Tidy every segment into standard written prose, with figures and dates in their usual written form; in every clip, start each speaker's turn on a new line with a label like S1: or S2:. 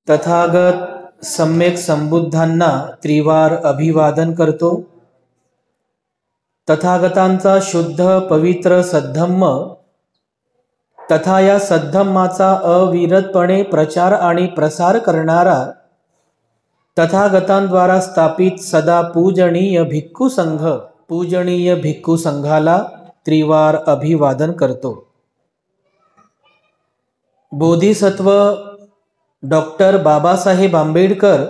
S1: तथागत सम्यक संबुद्धांना त्रिवार अभिवादन करतो। तथागतांचा शुद्ध पवित्र सद्धम्म तथा या सद्धम्माचा अविरतपणे प्रचार आणि प्रसार करणारा तथागतांद्वारा स्थापित सदा पूजनीय भिक्खू संघाला त्रिवार अभिवादन करतो। बोधिसत्व डॉक्टर बाबासाहेब आंबेडकर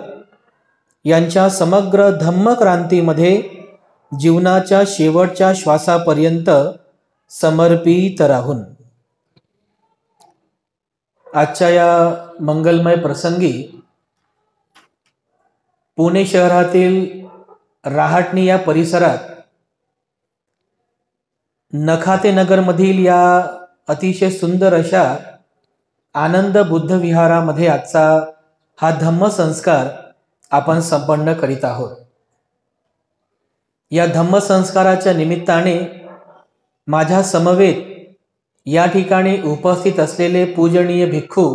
S1: यांच्या समग्र धम्मक्रांतीमध्ये जीवनाच्या शेवटच्या श्वासापर्यंत समर्पित राहून आजच्या या मंगलमय प्रसंगी पुणे शहरातील राहाटणी या परिसरात नखाते नगरमधील या अतिशय सुंदर अशा आनंद बुद्ध विहारामध्ये आजचा हा धम्मसंस्कार आपण संपन्न करीत आहोत। या धम्मसंस्काराच्या निमित्ताने माझ्या समवेत या ठिकाणी उपस्थित असलेले पूजनीय भिक्खू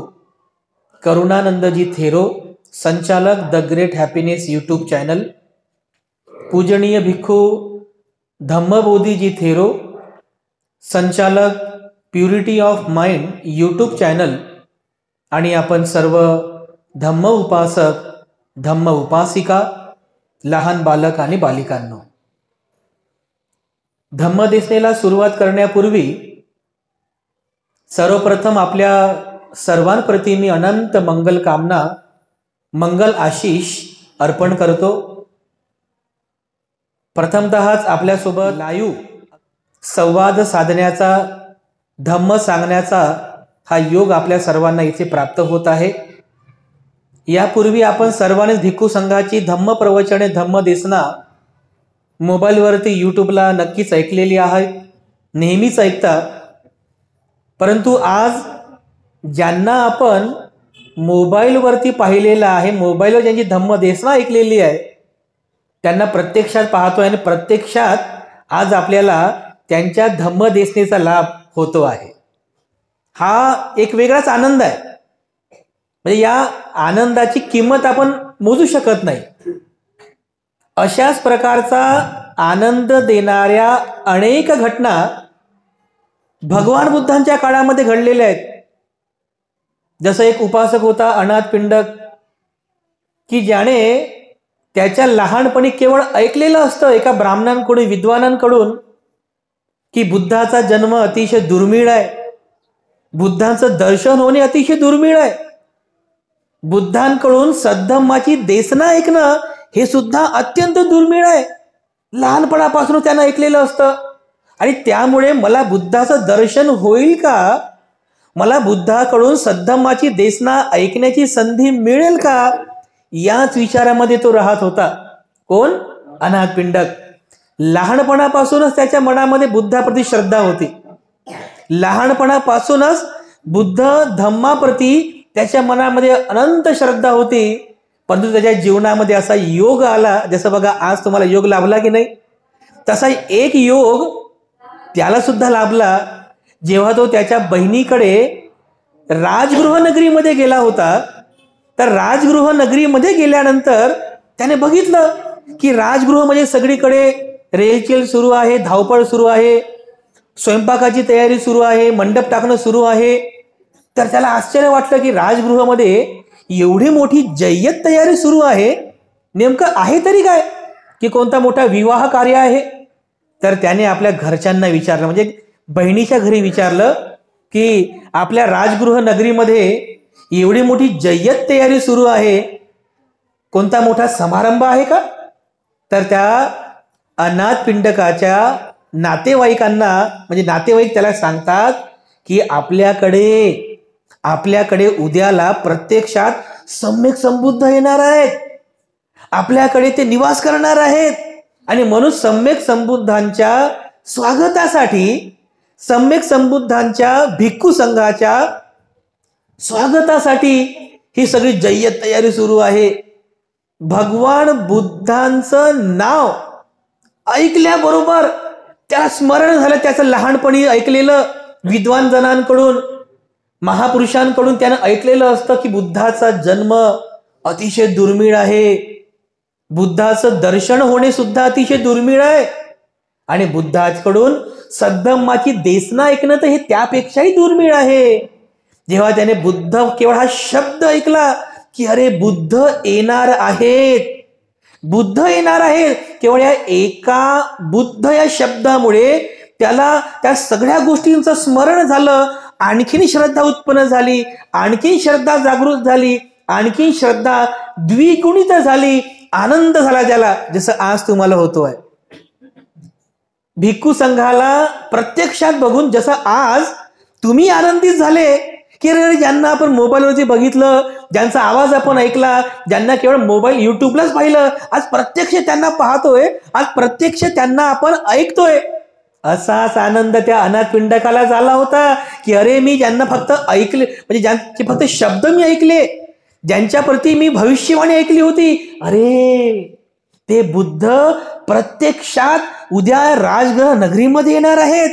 S1: करुणानंदजी थेरो, संचालक the great happiness YouTube channel, पूजनीय भिक्खू धम्मबोधीजी थेरो, संचालक purity of mind YouTube channel, आणि आपण सर्व धम्म उपासक धम्म उपासिका, लहान बालक आणि बालिकांनो, धम्मदेशनेला सुरुवात करण्यापूर्वी सर्वप्रथम आपल्या सर्वांप्रती मी अनंत मंगल कामना, मंगल आशीष अर्पण करतो। प्रथमतःच आपल्यासोबत लाईव्ह संवाद साधण्याचा, धम्म सांगण्याचा हा योग आपल्या सर्वांना इथे प्राप्त होत आहे। यापूर्वी आपण सर्वांनी भिक्खू संघाची धम्म प्रवचने, धम्म देसना मोबाईलवरती यूट्यूबला नक्कीच ऐकलेली आहे, नेहमीच ऐकता। परंतु आज ज्यांना आपण मोबाईलवरती पाहिलेलं आहे, मोबाईलवर ज्यांची धम्म देसना ऐकलेली आहे, त्यांना प्रत्यक्षात पाहतोय आणि प्रत्यक्षात आज आपल्याला त्यांच्या धम्म देसनेचा लाभ होतो आहे। हा एक वेगळाच आनंद आहे, म्हणजे या आनंदाची किंमत आपण मोजू शकत नाही। अशाच प्रकारचा आनंद देणाऱ्या अनेक घटना भगवान बुद्धांच्या काळामध्ये घडलेल्या आहेत। जसं एक उपासक होता अनाथ पिंडक, की ज्याने त्याच्या लहानपणी केवळ ऐकलेलं असतं एका ब्राह्मणांकडून, विद्वानांकडून, की बुद्धाचा जन्म अतिशय दुर्मिळ आहे, बुद्धांचं दर्शन होणे अतिशय दुर्मिळ आहे, बुद्धांकडून सद्धम्माची देसना ऐकणं हे सुद्धा अत्यंत दुर्मिळ आहे। लहानपणापासून त्यानं ऐकलेलं असतं आणि त्यामुळे मला बुद्धाचं दर्शन होईल का, मला बुद्धाकडून सद्धम्माची देसना ऐकण्याची संधी मिळेल का, याच विचारामध्ये तो राहत होता। कोण? अनाथ पिंडक। लहानपणापासूनच त्याच्या मनामध्ये बुद्धाप्रती श्रद्धा होती, लहानपणापासूनच बुद्ध धम्माप्रती त्याच्या मनामध्ये अनंत श्रद्धा होती। परंतु त्याच्या जीवनामध्ये असा योग आला, जसं बघा आज तुम्हाला योग लाभला की नाही, तसा एक योग त्याला सुद्धा लाभला जेव्हा तो त्याच्या बहिणीकडे राजगृह नगरीमध्ये गेला होता। तर राजगृह नगरीमध्ये गेल्यानंतर त्याने बघितलं की राजगृह म्हणजे सगळीकडे रेलचेल सुरू आहे, धावपळ सुरू आहे, स्वयंपाकाची तयारी सुरू आहे, मंडप टाकणं सुरू आहे। तर त्याला आश्चर्य वाटलं की राजगृहामध्ये एवढी मोठी जय्यत तयारी सुरू आहे, नेमकं आहे तरी काय, की कोणता मोठा विवाह कार्य आहे। तर त्याने आपल्या घरच्यांना विचारलं, म्हणजे बहिणीच्या घरी विचारलं की आपल्या राजगृह नगरीमध्ये एवढी मोठी जय्यत तयारी सुरू आहे, कोणता मोठा समारंभ आहे का। तर त्या अनाथ पिंडकाच्या नातेवाईकांना, म्हणजे नातेवाईक त्याला सांगतात की आपल्याकडे उद्याला प्रत्यक्षात सम्यक संबुद्ध येणार आहेत, आपल्याकडे ते निवास करणार आहेत, आणि म्हणून सम्यक संबुद्धांच्या स्वागतासाठी, सम्यक संबुद्धांच्या भिक्खू संघाच्या स्वागतासाठी ही सगळी जय्यत तयारी सुरू आहे। भगवान बुद्धांचं नाव ऐकल्याबरोबर त्याला स्मरण झालं त्याचं लहानपणी ऐकलेलं विद्वान जणांकडून, महापुरुषांकडून त्यानं ऐकलेलं असतं की बुद्धाचा जन्म अतिशय दुर्मिळ आहे, बुद्धाचं दर्शन होणे सुद्धा अतिशय दुर्मिळ आहे, आणि बुद्धाकडून सद्धम्माची देसना ऐकणं तर हे त्यापेक्षाही दुर्मिळ आहे. जेव्हा त्याने बुद्ध केवळ हा शब्द ऐकला की अरे बुद्ध येणार आहेत, बुद्ध येणार आहेत, केवळ या एका बुद्ध या शब्दामुळे त्याला त्या सगळ्या गोष्टींचं स्मरण झालं, आणखीन श्रद्धा उत्पन्न झाली, आणखीन श्रद्धा जागृत झाली, आणखीन श्रद्धा द्विगुणित झाली, आनंद झाला त्याला, जसं आज तुम्हाला होतोय. भिक्खू संघाला प्रत्यक्षात बघून जसं आज तुम्ही आनंदित झाले की ज्यांना आपण मोबाईलवरती बघितलं, ज्यांचा आवाज आपण ऐकला, ज्यांना केवळ मोबाईल युट्यूबलाच पाहिलं, आज प्रत्यक्ष त्यांना पाहतोय, आज प्रत्यक्ष त्यांना आपण ऐकतोय. असाच आनंद त्या अनाथ पिंडकाला झाला होता की अरे मी ज्यांना फक्त ऐकले, म्हणजे ज्यांचे फक्त शब्द मी ऐकले, ज्यांच्या प्रती मी भविष्यवाणी ऐकली होती, अरे ते बुद्ध प्रत्यक्षात उद्या राजगृह नगरीमध्ये येणार आहेत,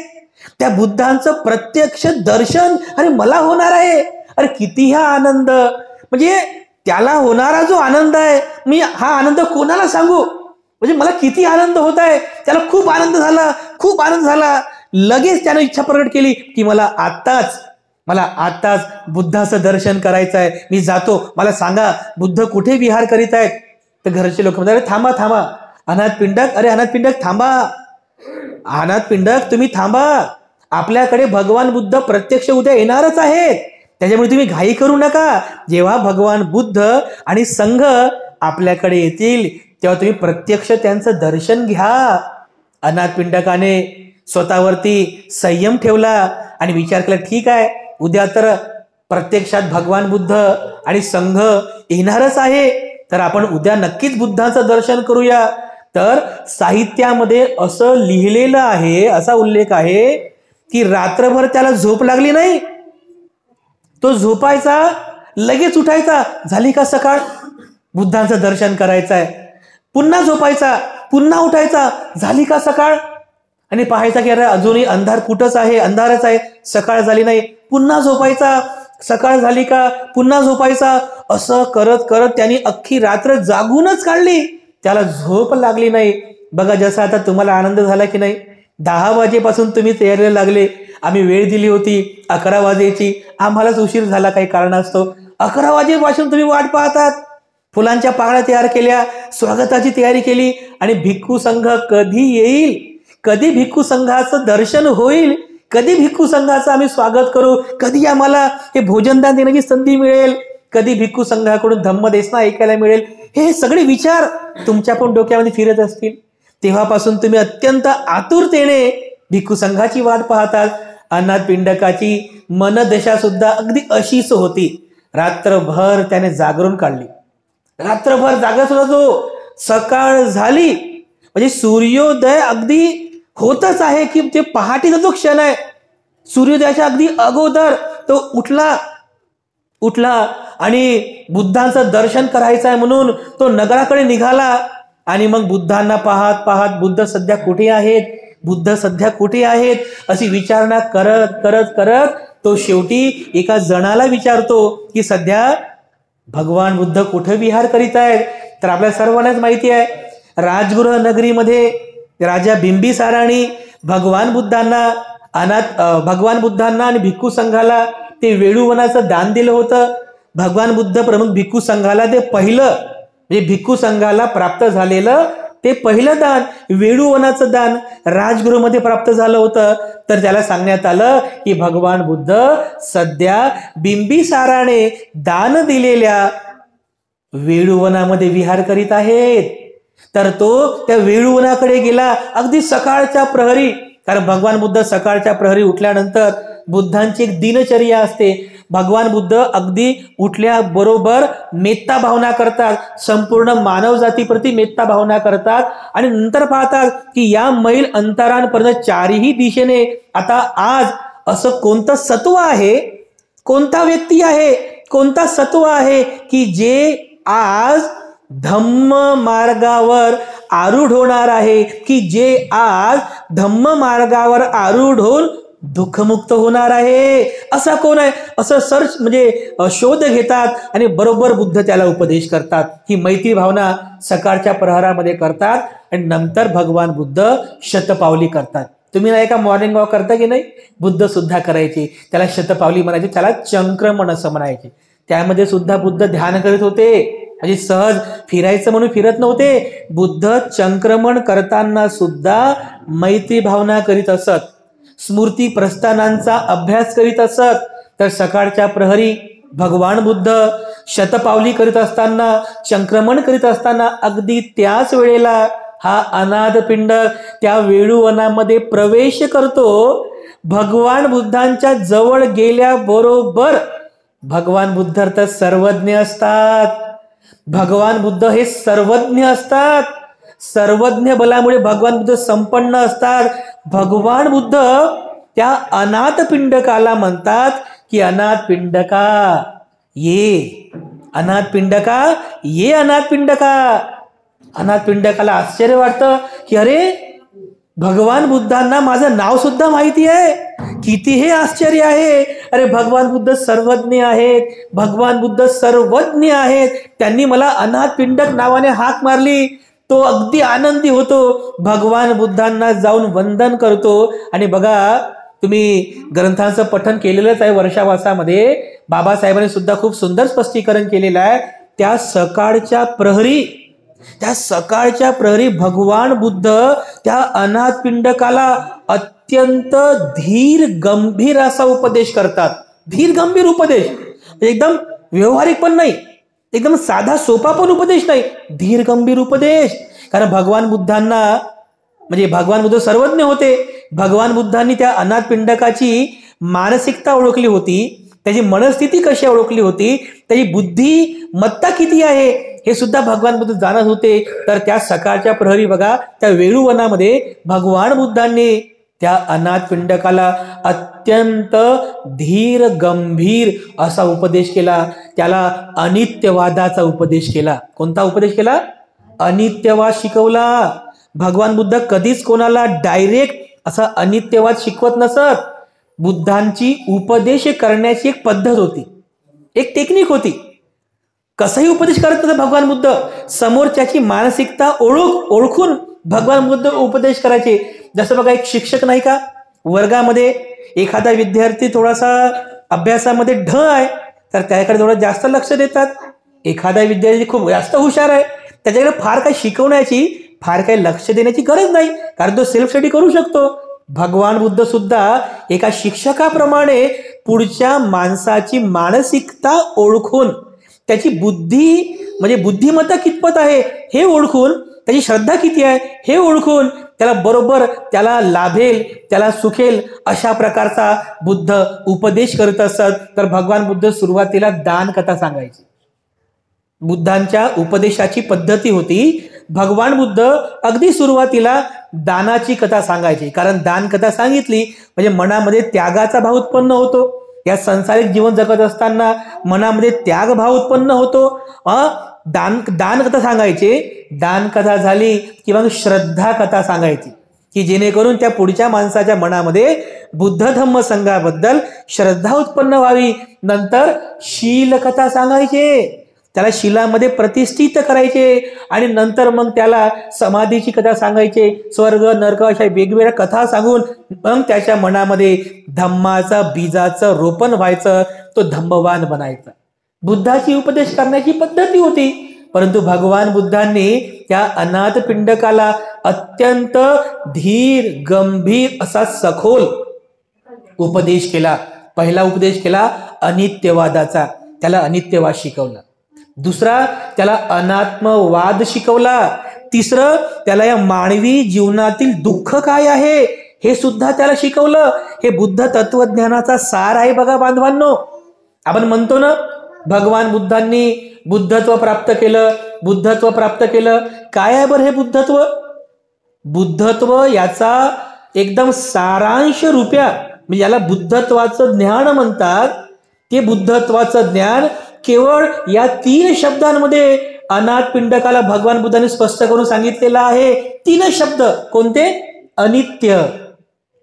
S1: त्या बुद्धांचं प्रत्यक्ष दर्शन अरे मला होणार आहे. अरे किती हा आनंद, म्हणजे त्याला होणारा जो आनंद आहे, मी हा आनंद कोणाला सांगू, म्हणजे मला किती आनंद होत आहे. त्याला खूप आनंद झाला, खूप आनंद झाला. लगेच त्याने इच्छा प्रकट केली की मला आत्ताच बुद्धाचं दर्शन करायचं आहे, मी जातो, मला सांगा बुद्ध कुठे विहार करीत आहेत. तर घरचे लोक म्हणतात अरे थांबा, अनाथ पिंडक थांबा, अनाथ पिंडक तुम्ही थांबा, आपल्याकडे भगवान बुद्ध प्रत्यक्ष उद्या येणारच आहेत, त्याच्यामुळे तुम्ही घाई करू नका. जेव्हा भगवान बुद्ध आणि संघ आपल्याकडे येतील तेव्हा तुम्ही प्रत्यक्ष त्यांचं दर्शन घ्या. अनाथ पिंडकाने स्वतःवरती संयम ठेवला आणि विचार केला ठीक आहे, उद्या तर प्रत्यक्षात भगवान बुद्ध आणि संघ येणारच आहे, तर आपण उद्या नक्कीच बुद्धाचं दर्शन करूया. तर साहित्यामध्ये असं लिहिलेलं आहे, असा उल्लेख आहे की रात्रभर त्याला झोप लागली नाही, तो झोपायचा, लगेच उठायचा, झाली का सकाळ, बुद्धांचं दर्शन करायचं आहे, पुन्हा झोपायचा, पुन्हा उठायचा, झाली का सकाळ, आणि पाहायचा की अरे अजूनही अंधार कुठंच आहे, अंधारच आहे, सकाळ झाली नाही, पुन्हा झोपायचा, सकाळ झाली का, पुन्हा झोपायचा. असं करत करत त्यांनी अख्खी रात्र जागूनच काढली, त्याला झोप लागली नाही. बघा जसं आता तुम्हाला आनंद झाला की नाही, 10 वाजेपासून तुम्ही तयारीला लागले, आम्ही वेळ दिली होती 11 वाजेची, आम्हालाच उशीर झाला काही कारणास्तव, 11 वाजेपासून तुम्ही वाट पाहतात, फुलांच्या पाकळ्या तयार केल्या, स्वागताची तयारी केली, आणि भिक्खू संघ कधी येईल, कधी भिक्खू संघाचं दर्शन होईल, कधी भिक्खू संघाचं आम्ही स्वागत करू, कधी आम्हाला हे भोजनदान देण्याची संधी मिळेल, कधी भिक्खू संघाकडून धम्मदेसना ऐकायला मिळेल, हे सगळे विचार तुमच्या पण डोक्यामध्ये फिरत असतील. तेव्हापासून तुम्ही अत्यंत आतुरतेने भिक्खू संघाची वाट पाहतात. अनाथ पिंडकाची मनदशा सुद्धा अगदी अशीच होती. रात्रभर त्याने जागरण काढली, रात्रभर जागत होता तो. सकाळ झाली म्हणजे सूर्योदय अगदी होतच आहे की ते पहाटेचा जो क्षण आहे, सूर्योदयाच्या अगदी अगोदर तो उठला आणि बुद्धांचं दर्शन करायचं आहे म्हणून तो नगराकडे निघाला. आणि मग बुद्धांना पाहत पाहत बुद्ध सध्या कुठे आहेत अशी विचारणा करत करत करत तो शेवटी एका जणाला विचारतो की सध्या भगवान बुद्ध कुठे विहार करीत आहेत. तर आपल्या सर्वांनाच माहिती आहे, राजगृह नगरीमध्ये राजा बिंबिसाराने भगवान बुद्धांना आणि भिक्खू संघाला ते वेळूवनाचं दान दिलं होतं. भगवान बुद्ध प्रमुख भिक्खू संघाला ते पहिलं, म्हणजे भिक्खू संघाला प्राप्त झालेलं ते पहिलं दान, वेळूवनाचं दान राजगृहमध्ये प्राप्त झालं होतं. तर त्याला सांगण्यात आलं की भगवान बुद्ध सध्या बिंबिसाराने दान दिलेल्या वेळूवनामध्ये विहार करीत आहेत. तर तो त्या वेळूवनाकडे गेला अगदी सकाळच्या प्रहरी, कारण भगवान बुद्ध सकाळच्या प्रहरी उठल्यानंतर बुद्धांची एक दिनचर्या असते. भगवान बुद्ध अगदी उठल्याबरोबर मेत्ता भावना करतात, संपूर्ण मानव जातीप्रती मेत्ता भावना करतात, आणि नंतर पाहतात की या मैल अंतरांपर्यंत चारही दिशेने आता आज असं कोणतं सत्व आहे, कोणता व्यक्ती आहे, कोणता सत्व आहे की जे आज धम्म मार्गावर आरूढ होणार आहे, की जे आज धम्म मार्गावर आरूढ होऊन दुःखमुक्त होणार आहे. असा कोण आहे असं सर्च म्हणजे शोध घेतात आणि बरोबर बुद्ध त्याला उपदेश करतात. ही मैत्री भावना सकाळच्या प्रहरामध्ये करतात आणि नंतर भगवान बुद्ध शतपावली करतात. तुम्ही नाही का मॉर्निंग वॉक करता की नाही? बुद्ध सुद्धा करायचे. त्याला शतपावली म्हणायचे, त्याला चंक्रमण असं म्हणायचे. त्यामध्ये सुद्धा बुद्ध ध्यान करीत होते. म्हणजे सहज फिरायचं म्हणून फिरत नव्हते. बुद्ध चंक्रमण करताना सुद्धा मैत्री भावना करीत असत. स्मृती प्रस्थानांचा अभ्यास करीत असत. तर सकाळच्या प्रहरी भगवान बुद्ध शतपावली करीत असताना, चंक्रमण करीत असताना अगदी त्याच वेळेला हा अनाथ पिंड त्या वेळूवनामध्ये प्रवेश करतो. भगवान बुद्धांच्या जवळ गेल्याबरोबर भगवान बुद्ध तर सर्वज्ञ असतात. भगवान बुद्ध हे सर्वज्ञ असतात. सर्वज्ञ बलामुळे भगवान बुद्ध संपन्न असतात. भगवान बुद्ध त्या अनाथ पिंडकाला म्हणतात की अनाथ पिंडका ये, अनाथ पिंडका ये, अनाथ पिंडका. अनाथ पिंडकाला आश्चर्य वाटतं की अरे भगवान बुद्धांना माझं नाव सुद्धा माहिती आहे. किती हे आश्चर्य आहे. अरे भगवान बुद्ध सर्वज्ञ आहेत. भगवान बुद्ध सर्वज्ञ आहेत. त्यांनी मला अनाथ पिंडक नावाने हाक मारली. तो अगदी आनंदी होतो. भगवान बुद्धांना जाऊन वंदन करतो. आणि बघा तुम्ही ग्रंथांचं पठन केलेलंच आहे वर्षावासामध्ये. बाबासाहेबांनी सुद्धा खूप सुंदर स्पष्टीकरण केलेलं आहे. त्या सकाळच्या प्रहरी भगवान बुद्ध त्या अनाथ पिंडकाला अत्यंत धीर गंभीर असा उपदेश करतात. धीर गंभीर उपदेश, एकदम व्यवहारिक पण नाही, एकदम साधा सोपा पण उपदेश नाही, धीर गंभीर उपदेश. कारण भगवान बुद्धांना म्हणजे भगवान बुद्ध सर्वज्ञ होते. भगवान बुद्धांनी त्या अनाथ पिंडकाची मानसिकता ओळखली होती. त्याची मनस्थिती कशी ओळखली होती, त्याची बुद्धिमत्ता किती आहे हे सुद्धा भगवान बुद्ध जाणत होते. तर त्या सकाळच्या प्रहरी बघा त्या वेळूवनामध्ये भगवान बुद्धांनी त्या अनाथ पिंडकाला अत्यंत धीर गंभीर असा उपदेश केला. त्याला अनित्यवादाचा उपदेश केला. कोणता उपदेश केला? अनित्यवाद शिकवला. भगवान बुद्ध कधीच कोणाला डायरेक्ट असा अनित्यवाद शिकवत नसत. बुद्धांची उपदेश करण्याची एक पद्धत होती, एक टेक्निक होती. कसाही उपदेश करत होता भगवान बुद्ध. समोरच्याची मानसिकता ओळखून भगवान बुद्ध उपदेश करायचे. जसं बघा एक शिक्षक नाही का, वर्गामध्ये एखादा विद्यार्थी थोडासा अभ्यासामध्ये ढ आहे तर त्याकडे थोडं जास्त लक्ष देतात. एखादा विद्यार्थी खूप जास्त हुशार आहे, त्याच्याकडे फार काही शिकवण्याची, फार काही लक्ष देण्याची गरज नाही, कारण तो सेल्फ स्टडी करू शकतो. भगवान बुद्ध सुद्धा एका शिक्षकाप्रमाणे पुढच्या माणसाची मानसिकता ओळखून, त्याची बुद्धी म्हणजे बुद्धिमत्ता कितपत आहे हे ओळखून, त्याची श्रद्धा किती आहे हे ओळखून त्याला बरोबर त्याला लाभेल, त्याला सुखेल अशा प्रकारचा बुद्ध उपदेश करत असत. तर भगवान बुद्ध सुरुवातीला दान कथा सांगायची. बुद्धांच्या उपदेशाची पद्धती होती. भगवान बुद्ध अगदी सुरुवातीला दानाची कथा सांगायची. कारण दान कथा सांगितली म्हणजे मनामध्ये त्यागाचा भाव उत्पन्न होतो. या संसारिक जीवन जगत असताना मनामध्ये त्याग भाव उत्पन्न होतो. दान कथा सांगायचे. दान कथा झाली की मग श्रद्धा कथा सांगायची की जेणेकरून त्या पुढच्या माणसाच्या मनामध्ये बुद्ध धम्म संघाबद्दल श्रद्धा उत्पन्न व्हावी. नंतर शील कथा सांगायचे, त्याला शिलामध्ये प्रतिष्ठित करायचे. आणि नंतर मग त्याला समाधीची कथा सांगायचे. स्वर्ग नरक अशा वेगवेगळ्या कथा सांगून मग त्याच्या मनामध्ये धम्माचा बीजाचं रोपण व्हायचं, तो धम्मवान बनायचा. बुद्धाची उपदेश करण्याची पद्धती होती. परंतु भगवान बुद्धांनी त्या अनाथ पिंडकाला अत्यंत धीर गंभीर असा सखोल उपदेश केला. पहिला उपदेश केला अनित्यवादाचा, त्याला अनित्यवाद शिकवला. दुसरा त्याला अनात्मवाद शिकवला. तिसरं त्याला या मानवी जीवनातील दुःख काय आहे हे सुद्धा त्याला शिकवलं. हे बुद्ध तत्वज्ञानाचा सार आहे बघा बांधवांनो. आपण म्हणतो ना भगवान बुद्धांनी बुद्धत्व प्राप्त केलं, बुद्धत्व प्राप्त केलं. काय आहे बरं हे बुद्धत्व? बुद्धत्व याचा एकदम सारांश रूप्या म्हणजे याला बुद्धत्वाचं ज्ञान म्हणतात. ते बुद्धत्वाचं ज्ञान केवळ या 3 शब्दांमध्ये अनाथ पिंडकाला भगवान बुद्धांनी स्पष्ट करून सांगितलेलं आहे. 3 शब्द कोणते? अनित्य,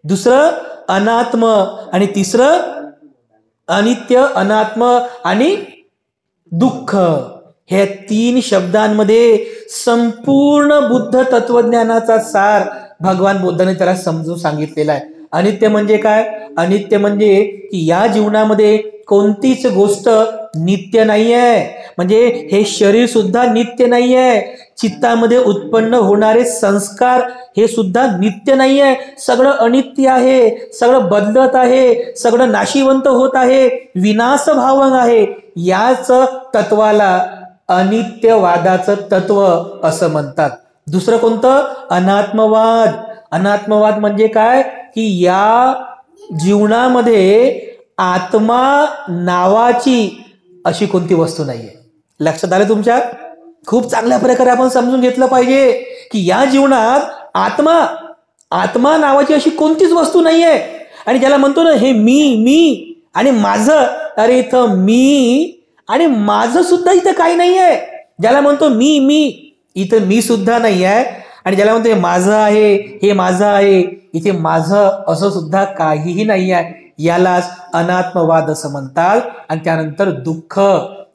S1: दुसरं अनात्म आणि तिसरं अनित्य, अनात्म आणि दुःख. हे 3 शब्दांमध्ये संपूर्ण बुद्ध तत्वज्ञानाचा सार भगवान बुद्धाने त्याला समजून सांगितलेला आहे. अनित्य म्हणजे काय? अनित्य म्हणजे की या जीवनामध्ये कोणतीच गोष्ट नित्य नाही आहे. म्हणजे हे शरीर सुद्धा नित्य नाही आहे. चित्तामध्ये उत्पन्न होणारे संस्कार हे सुद्धा नित्य नाही आहे. सगळं अनित्य आहे, सगळं बदलत आहे, सगळं नाशिवंत होत आहे, विनाश भावक आहे. याच तत्वाला अनित्यवादाचं तत्व असं म्हणतात. दुसरं कोणतं? अनात्मवाद. अनात्मवाद म्हणजे काय? की या जीवनामध्ये आत्मा नावाची अशी कोणती वस्तू नाहीये. लक्षात आलं तुमच्या? खूप चांगल्या प्रकारे आपण समजून घेतलं पाहिजे की या जीवनात आत्मा नावाची अशी कोणतीच वस्तू नाहीये. आणि ज्याला म्हणतो ना हे मी आणि माझं, अरे इथं मी आणि माझं सुद्धा इथं काही नाहीये. ज्याला म्हणतो मी इथं मी सुद्धा नाही आहे. आणि ज्याला म्हणतो हे माझं आहे, हे माझं आहे, इथे माझं असं सुद्धा काहीही नाही आहे. यालाच अनात्मवाद असं म्हणतात. आणि त्यानंतर दुःख.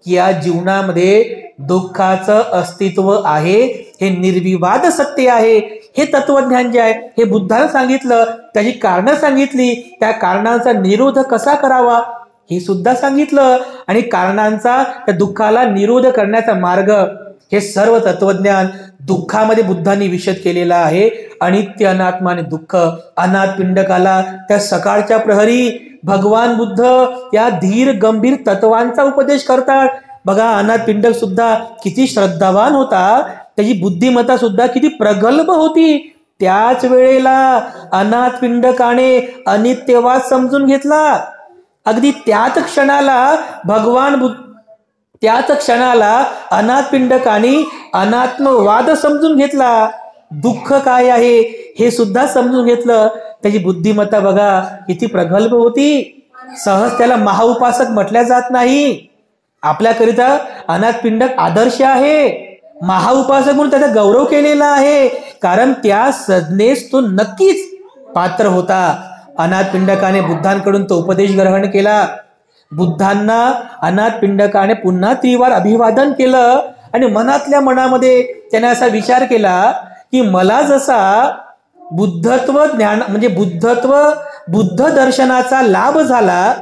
S1: या जीवनामध्ये दुःखाचं अस्तित्व आहे, हे निर्विवाद सत्य आहे. हे तत्वज्ञान जे आहे हे बुद्धाने सांगितलं, त्याची कारणं सांगितली, त्या कारणांचा निरोध कसा करावा हे सुद्धा सांगितलं. आणि कारणांचा त्या दुःखाला निरोध करण्याचा मार्ग हे सर्व तत्वज्ञान दुःखामध्ये बुद्धांनी विशद केलेला आहे. अनित्य, अनात्मा आणि दुःख. अनाथ पिंडकाला त्या सकाळच्या प्रहरी भगवान बुद्ध या धीर गंभीर तत्वांचा उपदेश करतात. बघा, अनाथ पिंडक सुद्धा किती श्रद्धावान होता, त्याची बुद्धिमत्ता सुद्धा किती प्रगल्भ होती. त्याच वेळेला अनाथ पिंडकाने अनित्यवाद समजून घेतला. अगदी त्याच क्षणाला अनाथ पिंडकाने अनात्मवाद समजून घेतला. दुःख काय आहे हे सुद्धा समजून घेतलं. त्याची बुद्धिमत्ता बघा किती प्रगल्भ होती. सहज त्याला महाउपासक म्हटल्या जात नाही. आपल्याकरिता अनाथ पिंडक आदर्श आहे. महाउपासक म्हणून त्याचा गौरव केलेला आहे, कारण त्या संज्ञेस तो नक्कीच पात्र होता. अनाथ पिंडकाने बुद्धांकडून तो उपदेश ग्रहण केला. बुद्धांना अनाथ पिंडकाने पुन्हा त्रिवार अभिवादन केलं आणि मनातल्या मनामध्ये त्याने असा विचार केला की मला जसा बुद्धत्व ज्ञान म्हणजे बुद्ध दर्शनाचा लाभ झाला,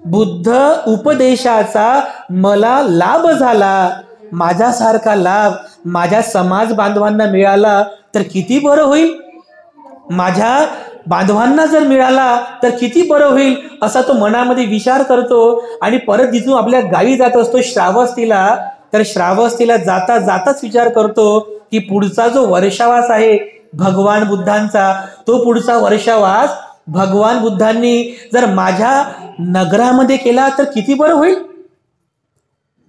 S1: बुद्ध उपदेशाचा मला लाभ झाला, माझ्यासारखा लाभ माझ्या समाज बांधवांना मिळाला तर किती बरं होईल. माझ्या बांधवांना जर मिळाला तर किती बरं होईल असा तो मनामध्ये विचार करतो. आणि परत जिथून आपल्या गावी जात असतो श्रावस्तीला, तर श्रावस्तीला जाता जाताच विचार करतो की पुढचा जो वर्षावास आहे भगवान बुद्धांचा, तो पुढचा वर्षावास भगवान बुद्धांनी जर माझ्या नगरामध्ये केला तर किती बरं होईल.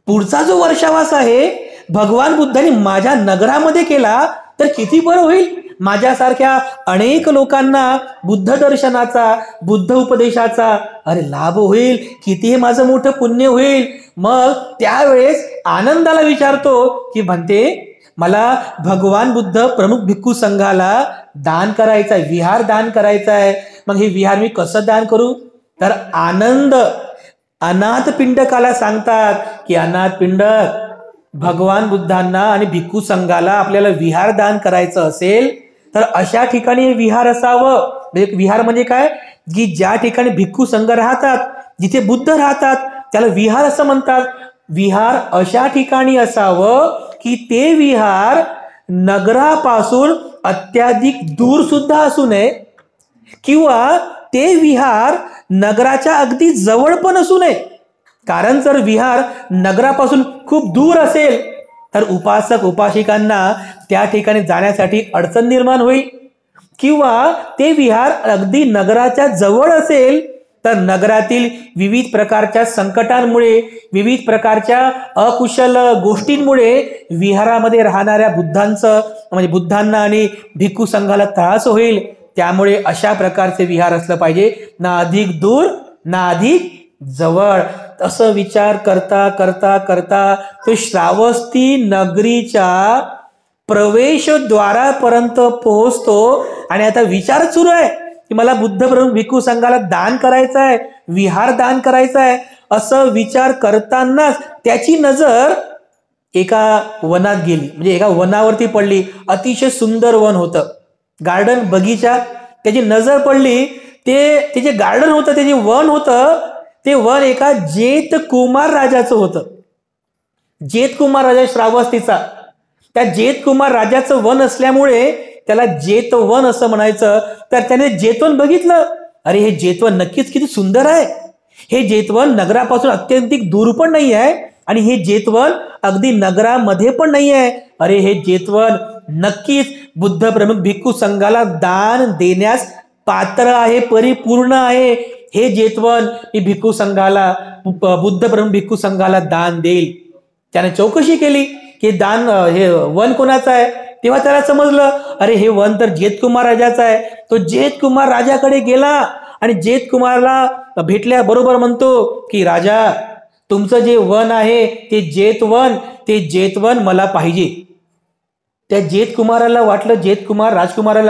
S1: पुढचा जो वर्षावास आहे भगवान बुद्धांनी माझ्या नगरामध्ये केला तर किती बरं होईल. माझ्यासारख्या अनेक लोकांना बुद्ध दर्शनाचा, बुद्ध उपदेशाचा अरे लाभ होईल, किती हे माझं मोठं पुण्य होईल. मग त्यावेळेस आनंदाला विचारतो की म्हणते मला भगवान बुद्ध प्रमुख भिक्खू संघाला दान करायचं आहे, विहार दान करायचा आहे. मग हे विहार मी कसं दान करू. तर आनंद अनाथ पिंडकाला सांगतात की अनाथ पिंडक, भगवान बुद्धांना आणि भिक्खू संघाला आपल्याला विहार दान करायचं असेल तर अशा ठिकाणी विहार असावं. विहार म्हणजे काय, की ज्या ठिकाणी भिक्खू संघ राहतात, जिथे बुद्ध राहतात त्याला विहार असं म्हणतात. विहार अशा ठिकाणी असावं की ते विहार नगरापासून अत्याधिक दूर सुद्धा असू नये, किंवा ते विहार नगराच्या अगदी जवळ पण असू नये. कारण जर विहार नगरापासून खूप दूर असेल तर उपासक उपासिकांना त्या ठिकाणी जाण्यासाठी अडचण निर्माण होईल. किंवा ते विहार अगदी नगराच्या जवळ असेल तर नगरातील विविध प्रकारच्या संकटांमुळे, विविध प्रकारच्या अकुशल गोष्टींमुळे विहारामध्ये राहणाऱ्या बुद्धांना आणि भिक्खू संघाला त्रास होईल. त्यामुळे अशा प्रकारचे विहार असलं पाहिजे, ना अधिक दूर ना अधिक जवळ. असं विचार करता करता करता तो श्रावस्ती नगरीच्या प्रवेशद्वारापर्यंत पोहोचतो. आणि आता विचार सुरू आहे की मला बुद्ध प्रमुख भिक्खू संघाला दान करायचं आहे, विहार दान करायचा आहे, असं विचार करतानाच त्याची नजर एका वनात गेली, म्हणजे एका वनावरती पडली. अतिशय सुंदर वन होतं, गार्डन, बगीचा. त्याची नजर पडली, ते जे गार्डन होतं, ते जे वन होतं, ते वन एका जेत कुमार राजाचं होतं. जेत कुमार राजा श्रावस्तीचा. त्या जेत कुमार राजाचं वन असल्यामुळे त्याला जेतवन असं म्हणायचं. तर त्याने जेतवन बघितलं. अरे हे जेतवन नक्कीच किती सुंदर आहे. हे जेतवन नगरापासून अत्यंतिक दूर पण नाही आहे आणि हे जेतवन अगदी नगरामध्ये पण नाही आहे. अरे हे जेतवन नक्कीच बुद्ध प्रमुख भिक्खू संघाला दान देण्यास पात्र आहे, परिपूर्ण आहे. हे जेतवन ही भिक्खू संघाला, बुद्ध प्रमुख भिक्खू संघाला दान देईल. त्याने चौकशी केली की दान, हे वन कोणाचं आहे. तेव्हा त्याला समजलं, अरे हे वन तर जेतकुमार राजाचं आहे. तो जेतकुमार राजाकडे गेला आणि जेतकुमारला भेटल्याबरोबर म्हणतो की राजा, तुमचं जे वन आहे ते जेतवन मला पाहिजे. त्या राजकुमाराला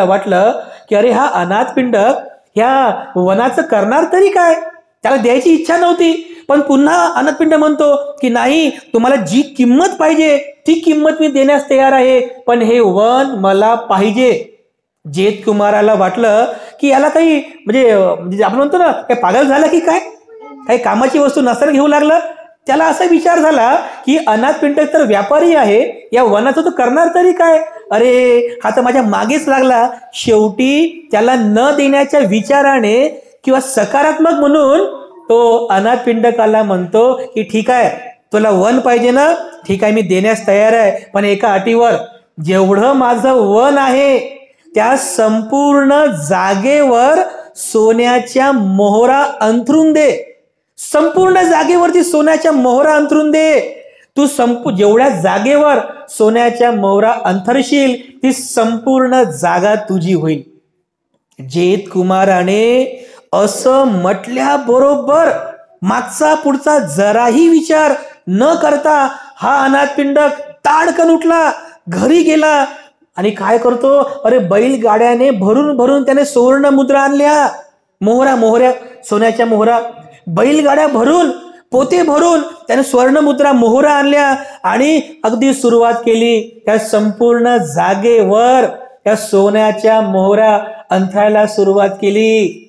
S1: वाटलं की अरे हा अनाथपिंडक ह्या वनाचं करणार तरी काय. त्याला द्यायची इच्छा नव्हती, पण पुन्हा अनाथपिंड म्हणतो की नाही, तुम्हाला जी किंमत पाहिजे ती किंमत मी देण्यास तयार आहे, पण हे वन मला पाहिजे. जेतकुमाराला वाटलं की याला काही म्हणजे आपण म्हणतो ना, काय पागल झाला की काय, काही कामाची वस्तू नसताना घेऊ लागलं. त्याला असा विचार झाला की अनाथपिंडक तर व्यापारी आहे, या वनाचं तो करणार तरी काय. अरे हा तर माझ्या मागेच लागला. शेवटी त्याला न देण्याच्या विचाराने किंवा सकारात्मक म्हणून तो अनाथपिंडकाला म्हणतो की ठीक आहे, तुला वन पाहिजे ना, ठीक आहे, मी देण्यास तयार आहे, पण एका अटीवर. जेवढं माझं वन आहे त्या संपूर्ण जागेवर सोन्याच्या मोहरा अंथरून दे. संपूर्ण जागेवरती सोन्याच्या मोहरा अंथरून दे. तू जेवढ्या जागेवर सोन्याच्या मोहरा अंथरशील ती संपूर्ण जागा तुझी होईल. जेतकुमाराने असं म्हटल्याबरोबर मागचा पुढचा जराही विचार न करता हा अनाथपिंडक ताडकन उठला, घरी गेला आणि काय करतो, अरे बैलगाड्याने भरून त्याने सुवर्ण मुद्रा आणल्या, मोहऱ्या सोन्याच्या मोहरा, बैलगाड्या भरून, पोते भरून त्याने स्वर्ण मुद्रा मोहरा आणल्या आणि अगदी सुरुवात केली त्या संपूर्ण जागेवर त्या सोन्याच्या मोहरा अंथरायला सुरुवात केली.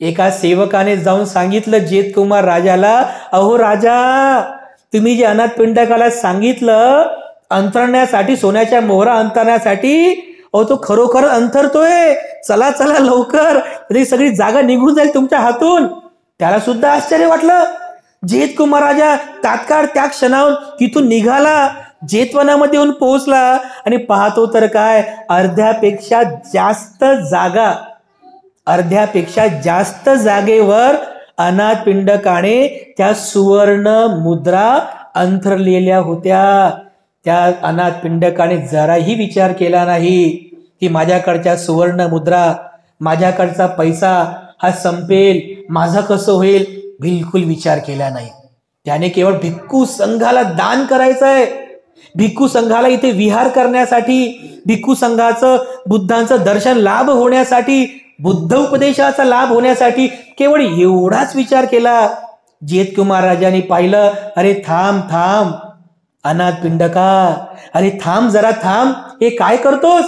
S1: एका सेवकाने जाऊन सांगितलं जेतकुमार राजाला, अहो राजा, तुम्ही जे अनाथपिंडकाला सांगितलं अंतरण्यासाठी, सोन्याच्या मोहरा अंतरण्यासाठी, अहो तो खरोखर अंतरतोय, चला लवकर, सगळी जागा निघून जाईल तुमच्या हातून. त्याला सुद्धा आश्चर्य वाटलं. जेतकुमार राजा तात्काळ त्या क्षणाहून तिथून निघाला, जेतवनामध्ये येऊन पोहोचला आणि पाहतो तर काय, अर्ध्यापेक्षा जास्त जागेवर अनाथपिंडकाने त्या सुवर्ण मुद्रा अंथरलेल्या होत्या. त्या अनाथपिंडकाने जराही विचार केला नाही की माझ्याकडच्या सुवर्ण मुद्रा, माझ्याकडचा पैसा हा संपेल, माझं कसं होईल. बिलकुल विचार केला नाही. त्याने केवळ भिक्खू संघाला दान करायचं आहे. भिक्खू संघाला इथे विहार करण्यासाठी, भिक्खू संघाचं बुद्धांचं दर्शन लाभ होण्यासाठी, बुद्ध उपदेशाचा लाभ होण्यासाठी केवळ एवढाच विचार केला. जेतकुमार राजाने पाहिलं, अरे थांब अनाथपिंडका, अरे थांब, जरा थांब, हे काय करतोस.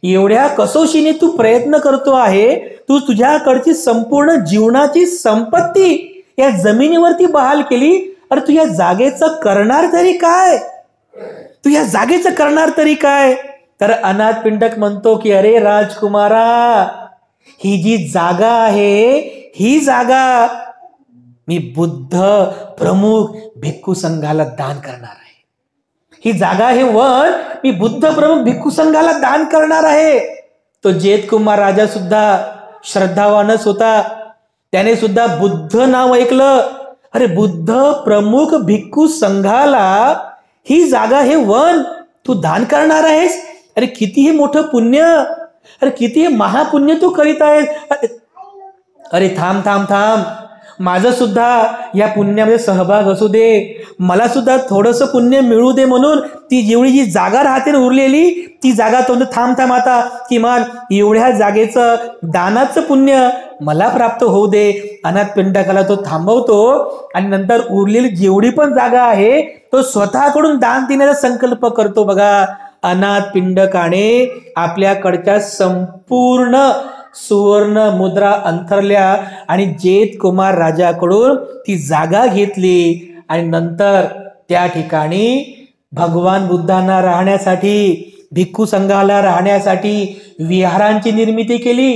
S1: एवढ्या कसोशीने तू प्रयत्न करतो आहे, तू तुझ्याकडची संपूर्ण जीवनाची संपत्ती या जमिनीवरती बहाल केली. अरे तू या जागेचं करणार तरी काय. तर अनाथपिंडक म्हणतो की अरे राजकुमारा, ही जी जागा आहे, ही जागा मी बुद्ध प्रमुख भिक्खू संघाला दान करणार आहे. ही जागा, हे वन मी बुद्ध प्रमुख भिक्खू संघाला दान करणार आहे. तो जेतकुमार राजा सुद्धा श्रद्धावानच होता. त्याने सुद्धा बुद्ध नाव ऐकलं. अरे बुद्ध प्रमुख भिक्खू संघाला ही जागा, हे वन तू दान करणार आहेस. अरे किती हे मोठं पुण्य, अरे किती हे महापुण्य तू करीत आहेस. अरे थांब, माझं सुद्धा या पुण्यामध्ये सहभाग असू दे, मला सुद्धा थोडंसं पुण्य मिळू दे, म्हणून ती जेवढी जी जागा राहते उरलेली ती जागा तो थांब आता, किमान एवढ्या जागेचं दानाचं पुण्य मला प्राप्त होऊ दे. अनाथ पिंडकाला तो थांबवतो आणि नंतर उरलेली जेवढी पण जागा आहे तो स्वतःकडून दान देण्याचा संकल्प करतो. बघा, अनाथ पिंडकाने आपल्याकडच्या संपूर्ण सुवर्ण मुद्रा अंथरल्या आणि जेत कुमार राजाकडून ती जागा घेतली आणि नंतर त्या ठिकाणी भगवान बुद्धांना राहण्यासाठी, भिक्खू संघाला राहण्यासाठी विहारांची निर्मिती केली.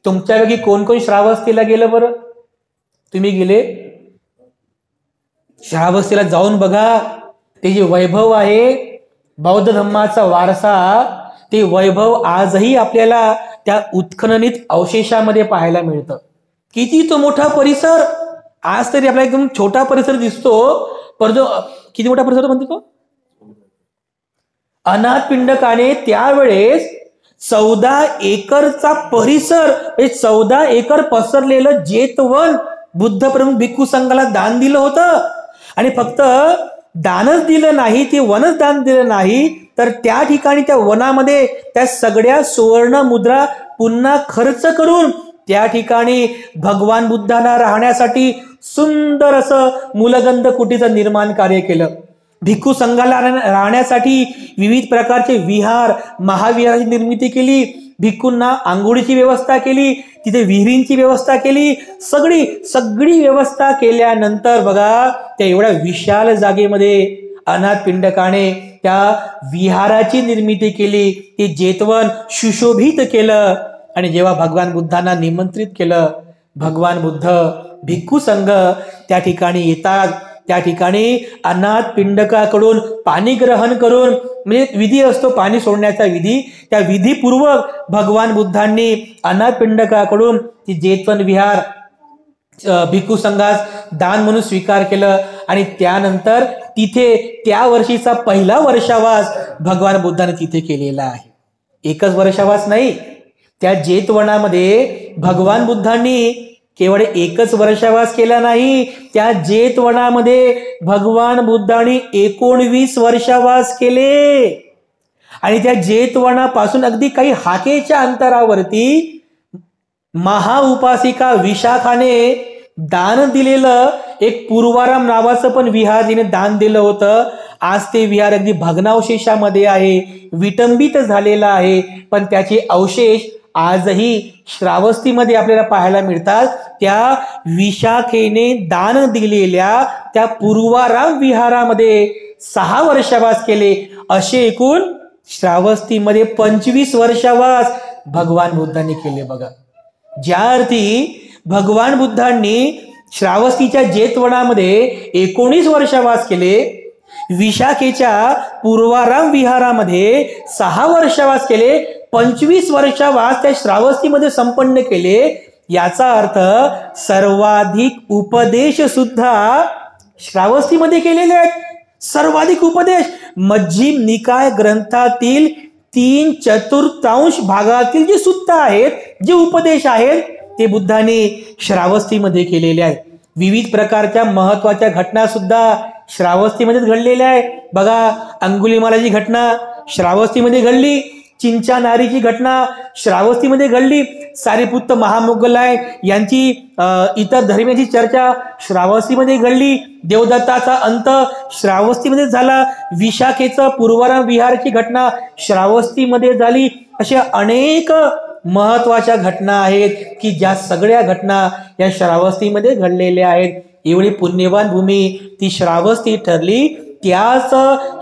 S1: तुमच्यापैकी कोण कोण श्रावस्तीला गेलं बरं? तुम्ही गेले? श्रावस्तीला जाऊन बघा, ते जे वैभव आहे बौद्ध धर्माचा वारसा, ते वैभव आजही आपल्याला त्या उत्खननित अवशेषामध्ये पाहायला मिळतं. किती तो मोठा परिसर, आज तरी आपला एकदम छोटा परिसर दिसतो, पण जो किती मोठा परिसर म्हणतो तो. अनाथ पिंडकाने त्यावेळेस 14 एकरचा परिसर, 14 एकर पसरलेलं जेतवन बुद्ध प्रमुख भिक्खू संघाला दान दिलं होतं. आणि फक्त दानच दिलं नाही, ते वनच दान दिलं नाही, तर त्या ठिकाणी त्या वनामध्ये त्या सगळ्या सुवर्ण मुद्रा पुन्हा खर्च करून त्या ठिकाणी भगवान बुद्धांना राहण्यासाठी सुंदर असं मूलगंध कुटीचं निर्माण कार्य केलं. भिक्खू संघाला राहण्यासाठी विविध प्रकारचे विहार, महाविहाराची निर्मिती केली. भिक्खूंना आंघोळीची व्यवस्था केली, तिथे विहिरींची व्यवस्था केली, सगळी व्यवस्था केल्यानंतर बघा, त्या एवढ्या विशाल जागेमध्ये अनाथ पिंडकाने त्या विहाराची निर्मिती केली. ते जेतवन सुशोभित केलं आणि जेव्हा भगवान बुद्धांना निमंत्रित केलं, भगवान बुद्ध भिक्खू संघ त्या ठिकाणी येतात. त्या ठिकाणी अनाथ पिंडकाकडून पाणी ग्रहण करून, म्हणजे विधी असतो पाणी सोडण्याचा विधी, त्या विधीपूर्वक भगवान बुद्धांनी अनाथ पिंडकाकडून ती जेतवन विहार भिक्खू संघास दान म्हणून स्वीकार केलं. आणि त्यानंतर तिथे त्या वर्षीचा पहिला वर्षावास भगवान बुद्धाने तिथे केलेला आहे. एकच वर्षावास नाही, त्या जेतवनामध्ये भगवान बुद्धांनी केवळ एकच वर्षावास केला नाही, त्या जेतवनामध्ये भगवान बुद्धांनी 19 वर्षावास केले. आणि त्या जेतवनापासून अगदी काही हाकेच्या अंतरावरती महाउपासिका विशाखाने दान दिलेलं एक पूर्वाराम नावाचं पण विहार तिने दान दिलं होतं. आज ते विहार अगदी भग्नावशेषामध्ये आहे, विटंबित झालेलं आहे, पण त्याचे अवशेष आजही श्रावस्तीमध्ये आपल्याला पाहायला मिळतात. त्या विशाखेने दान दिलेल्या त्या पूर्वाराम विहारामध्ये 6 वर्षावास केले. असे एकूण श्रावस्तीमध्ये 25 वर्षावास भगवान बुद्धांनी केले. बघा, ज्या अर्थी भगवान बुद्धांनी श्रावस्तीच्या जेतवनामध्ये 19 वर्षावास केले, विशाखेच्या पूर्वाराम विहारामध्ये 6 वर्षावास केले, 25 वर्षावास त्या श्रावस्तीमध्ये संपन्न केले. याचा अर्थ सर्वाधिक उपदेश सुद्धा श्रावस्तीमध्ये केलेले आहेत. सर्वाधिक उपदेश मध्यम निकाय ग्रंथातील 3/4 भागातील जे सुत्त आहेत, जे उपदेश आहेत, ते बुद्धांनी श्रावस्तीमध्ये केलेले आहेत. विविध प्रकारच्या महत्वाच्या घटना सुद्धा श्रावस्तीमध्येच घडलेल्या आहेत. बघा, अंगुलीमालाची घटना श्रावस्तीमध्ये घडली, चिंचा नारीची घटना श्रावस्तीमध्ये घडली, सारीपुत्त महामोगलाय यांची इतर धर्माची चर्चा श्रावस्तीमध्ये घडली, देवदत्ताचा अंत श्रावस्तीमध्ये झाला, विशाखेचं पूर्वाराम विहारची घटना श्रावस्तीमध्ये झाली. अशा अनेक महत्वाच्या घटना आहेत की ज्या सगळ्या घटना या श्रावस्तीमध्ये घडलेल्या आहेत. एवढी पुण्यवान भूमी ती श्रावस्ती ठरली. त्याच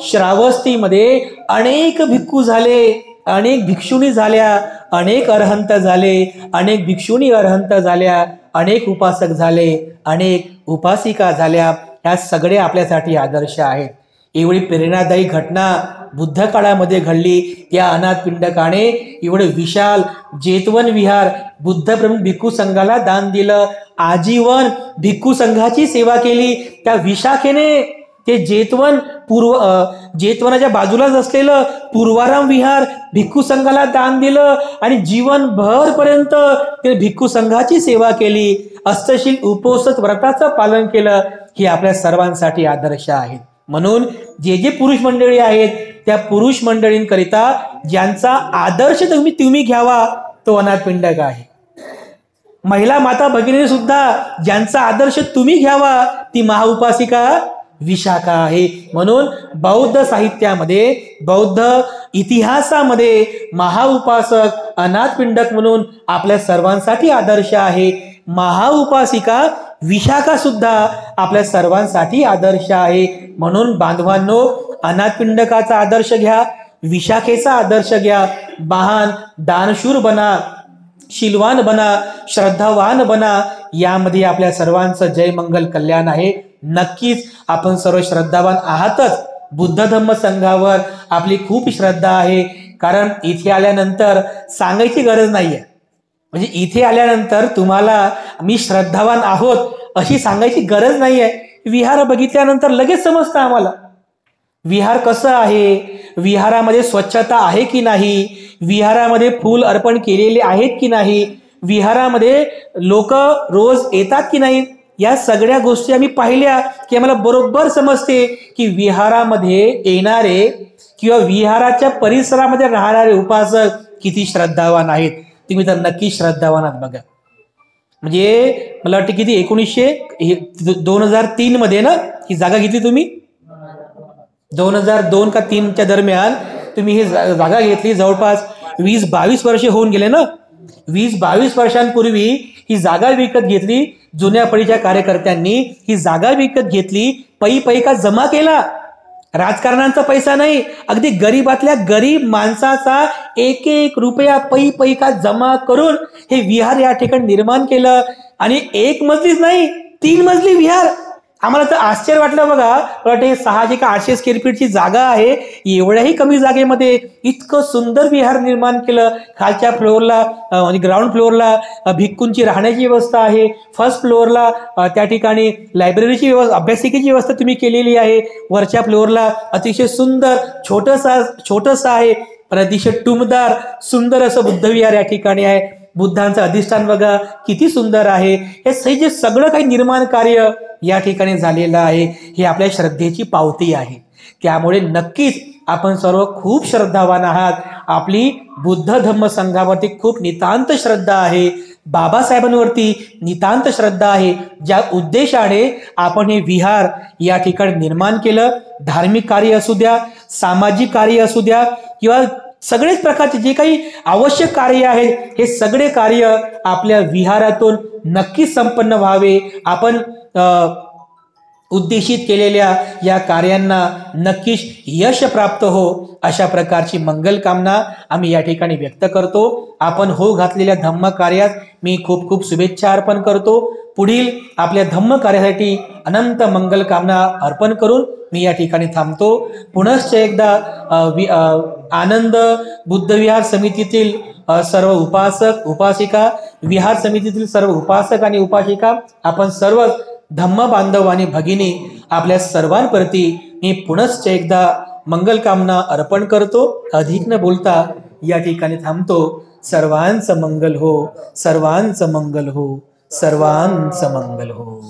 S1: श्रावस्तीमध्ये अनेक भिक्खू झाले, अनेक भिक्षुणी झाल्या, अनेक अरहंत झाले, अनेक भिक्षुणी अरहंत झाल्या, अनेक उपासक झाले, अनेक उपासिका झाल्या. ह्या सगळे आपल्यासाठी आदर्श आहेत. एवढी प्रेरणादायी घटना बुद्ध काळामध्ये घडली. त्या अनाथ पिंडकाने एवढे विशाल जेतवन विहार बुद्ध प्रमुख भिक्खू संघाला दान दिलं. आजीवन भिक्खू संघाची सेवा केली. त्या विशाखेने ते जेतवन जेतवनाच्या बाजूलाच असलेलं पूर्वाराम विहार भिक्खू संघाला दान दिलं आणि जीवनभर पर्यंत ते भिक्खू संघाची सेवा केली, अस्तशील उपोषित व्रताचं पालन केलं. हे आपल्या सर्वांसाठी आदर्श आहेत. म्हणून जे जे पुरुष मंडळी आहेत त्या पुरुष मंडळींकरिता ज्यांचा आदर्श तुम्ही घ्यावा तो अनाथ पिंडक आहे. महिला माता भगिनी सुद्धा ज्यांचा आदर्श तुम्ही घ्यावा ती महाउपासिका विशाखा आहे. म्हणून बौद्ध साहित्यामध्ये, बौद्ध इतिहासामध्ये महाउपासक अनाथ पिंडक म्हणून आपल्या सर्वांसाठी आदर्श आहे. महाउपासिका विशाखा सुद्धा आपल्या सर्वांसाठी आदर्श आहे. म्हणून बांधवांनो, अनाथ पिंडकाचा आदर्श घ्या, विशाखेचा आदर्श घ्या. महान दानशूर बना, शीलवान बना, श्रद्धावान बना. यामध्ये आपल्या सर्वांचं जय मंगल कल्याण आहे. नक्कीच आपण सर्व श्रद्धावान आहातच. बुद्ध धम्म संघावर आपली खूप श्रद्धा आहे. कारण इथे आल्यानंतर सांगायची गरज नाहीये. म्हणजे इथे आल्यानंतर तुम्हाला मी श्रद्धावान आहोत अशी सांगायची गरज नाहीये. विहार बघितल्यानंतर लगेच समजतं आम्हाला विहार कसं आहे, विहारामध्ये स्वच्छता आहे की नाही, विहारामध्ये फूल अर्पण केलेले आहेत की नाही, विहारामध्ये लोक रोज येतात की नाही. या सगळ्या गोष्टी आम्ही पाहिल्या की आम्हाला बरोबर समजते की विहारामध्ये येणारे किंवा विहाराच्या परिसरामध्ये राहणारे उपासक किती श्रद्धावान आहेत. तुम्ही तर नक्की श्रद्धावान आहात बघा. म्हणजे मला वाटतं किती 2003 मध्ये ना ही जागा घेतली तुम्ही, 2002 का 3च्या दरम्यान तुम्ही ही जागा घेतली. जवळपास 20-22 वर्षे होऊन गेले ना. 20-22 वर्षांपूर्वी ही जागा विकत घेतली. जुन्या पिढीच्या कार्यकर्त्यांनी ही जागा विकत घेतली, पैका जमा केला. राजकारणाचा पैसा नाही, अगदी गरीबातल्या गरीब माणसाचा 1-1 रुपया पैका जमा करून हे विहार या ठिकाणी निर्माण केलं. आणि 1 मजलीच नाही, 3 मजली विहार. आम्हाला तर आश्चर्य वाटलं बघा. हे 600 का 800 स्क्वेअर फीटची जागा आहे. एवढ्याही कमी जागेमध्ये इतकं सुंदर विहार निर्माण केलं. खालच्या फ्लोअरला म्हणजे ग्राउंड फ्लोअरला भिक्खूंची राहण्याची व्यवस्था आहे. फर्स्ट फ्लोअरला त्या ठिकाणी लायब्ररीची व्यवस्था, अभ्यासिकेची व्यवस्था तुम्ही केलेली आहे. वरच्या फ्लोअरला अतिशय सुंदर छोटंसं आहे, पण अतिशय टुमदार सुंदर असं बुद्ध विहार या ठिकाणी आहे. बुद्धांचं अधिष्ठान बघा किती सुंदर आहे. हे जे सगळं काही निर्माण कार्य या ठिकाणी झालेलं आहे हे आपल्या श्रद्धेची पावती आहे. त्यामुळे नक्कीच आपण सर्व खूप श्रद्धावान आहात. आपली बुद्ध धम्म संघावरती खूप नितांत श्रद्धा आहे. बाबासाहेबांवरती नितांत श्रद्धा आहे. ज्या उद्देशाने आपण हे विहार या ठिकाणी निर्माण केलं, धार्मिक कार्य असू द्या, सामाजिक कार्य असू द्या किंवा सगळेच प्रकारचे जे काही आवश्यक कार्य आहे हे सगळे कार्य आपल्या विहारातून नक्कीच संपन्न व्हावे. आपण उद्देशित केलेल्या या कार्यांना नक्कीच यश प्राप्त हो, अशा प्रकारची मंगल कामना आम्ही या ठिकाणी व्यक्त करतो. आपण हो घातलेल्या धम्म कार्यात मी खूप खूप शुभेच्छा अर्पण करतो. पुढील आपल्या धम्म कार्यासाठी अनंत मंगल कामना अर्पण करून मी या ठिकाणी थांबतो. पुनश्च एकदा आनंद बुद्ध विहार समितीतील सर्व उपासक उपासिका, विहार समितीतील सर्व उपासक आणि उपासिका, आपण सर्व धम्म बांधव आणि भगिनी, आपल्या सर्वांप्रती मी पुनश्च एकदा मंगल कामना अर्पण करतो. अधिक न बोलता या ठिकाणी थांबतो. सर्वांचं मंगल हो, सर्वांचं मंगल हो, सर्वांचं मंगल हो.